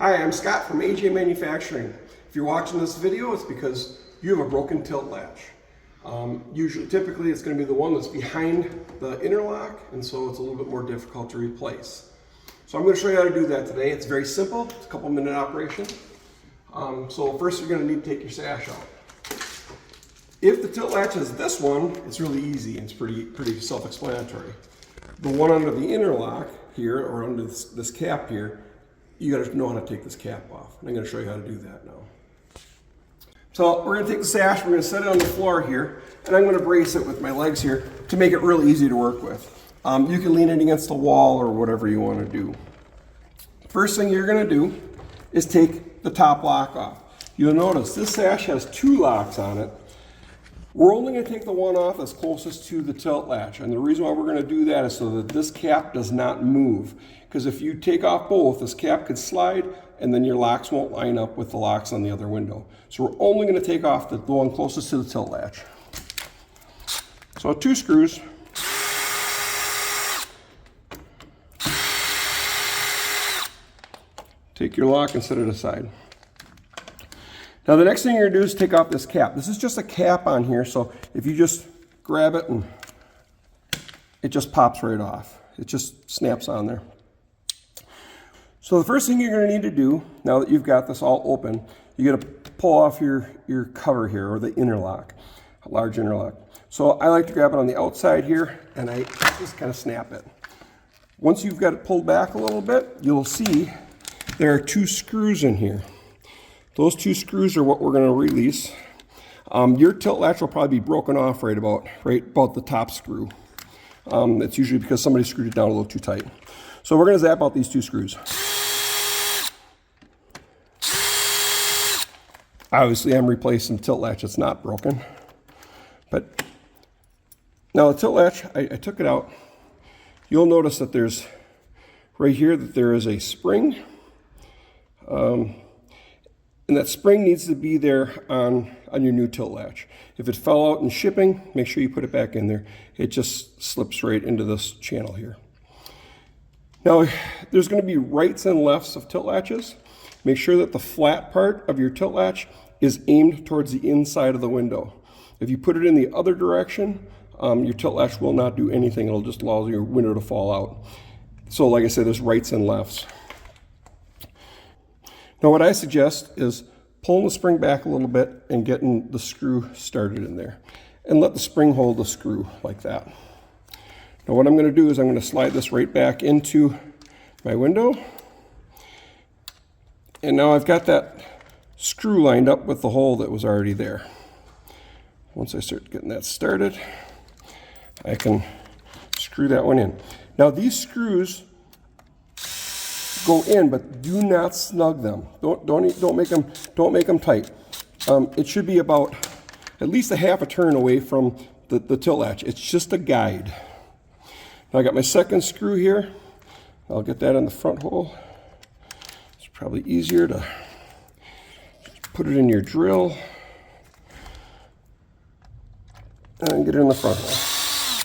Hi, I'm Scott from AJ Manufacturing. If you're watching this video, it's because you have a broken tilt latch. Typically it's going to be the one that's behind the interlock, and so it's a little bit more difficult to replace. So I'm going to show you how to do that today. It's very simple. It's a couple-minute operation. So first you're going to need to take your sash out. If the tilt latch is this one, it's really easy. It's pretty self-explanatory. The one under the interlock here, or under this cap here, you got to know how to take this cap off. And I'm going to show you how to do that now. So we're going to take the sash, we're going to set it on the floor here, and I'm going to brace it with my legs here to make it really easy to work with. You can lean it against the wall or whatever you want to do. First thing you're going to do is take the top lock off. You'll notice this sash has two locks on it. We're only going to take the one off that's closest to the tilt latch, and the reason why we're going to do that is so that this cap does not move. Because if you take off both, this cap could slide and then your locks won't line up with the locks on the other window. So we're only going to take off the one closest to the tilt latch. So 2 screws. Take your lock and set it aside. Now the next thing you're going to do is take off this cap. This is just a cap on here, so if you just grab it and it just pops right off. It just snaps on there. So the first thing you're going to need to do, now that you've got this all open, you got to pull off your cover here, or the interlock, a large interlock. So I like to grab it on the outside here, and I just kind of snap it. Once you've got it pulled back a little bit, you'll see there are 2 screws in here. Those 2 screws are what we're going to release. Your tilt latch will probably be broken off right about the top screw. It's usually because somebody screwed it down a little too tight. So we're going to zap out these 2 screws. Obviously I'm replacing the tilt latch, it's not broken. But now the tilt latch, I took it out. You'll notice that there's, right here, that there is a spring. And that spring needs to be there on your new tilt latch. If it fell out in shipping, make sure you put it back in there. It just slips right into this channel here. Now, there's going to be rights and lefts of tilt latches. Make sure that the flat part of your tilt latch is aimed towards the inside of the window. If you put it in the other direction, your tilt latch will not do anything. It'll just allow your window to fall out. So like I said, there's rights and lefts. Now what I suggest is pulling the spring back a little bit and getting the screw started in there. And let the spring hold the screw like that. Now what I'm going to do is I'm going to slide this right back into my window. And now I've got that screw lined up with the hole that was already there. Once I start getting that started, I can screw that one in. Now these screws go in, but do not snug them. Don't make them tight. It should be about at least a half a turn away from the tilt latch. It's just a guide. Now I got my second screw here. I'll get that in the front hole. It's probably easier to put it in your drill and get it in the front hole.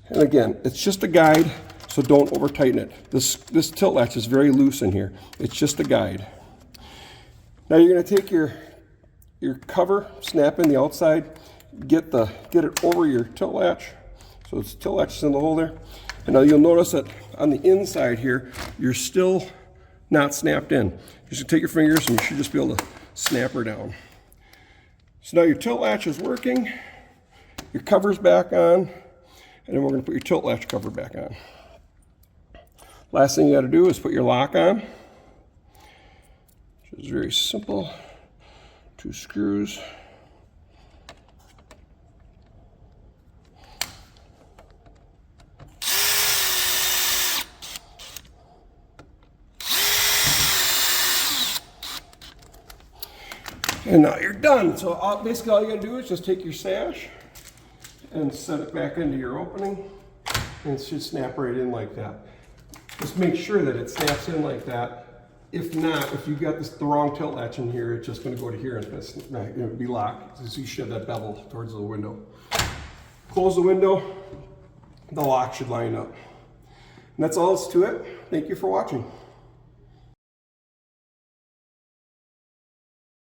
And again, it's just a guide. So don't over tighten it. This tilt latch is very loose in here. It's just a guide. Now you're going to take your cover, snap in the outside, get it over your tilt latch. So it's tilt latch is in the hole there. And now you'll notice that on the inside here, you're still not snapped in. You should take your fingers and you should just be able to snap her down. So now your tilt latch is working. Your cover's back on. And then we're going to put your tilt latch cover back on. Last thing you got to do is put your lock on, which is very simple. 2 screws. And now you're done. So basically all you got to do is just take your sash and set it back into your opening, and it should snap right in like that. Just make sure that it snaps in like that. If not, if you've got the wrong tilt latch in here, it's just going to go to here and it's not going to be locked. So you should have that bevel towards the window. Close the window, the lock should line up. And that's all that's to it. Thank you for watching.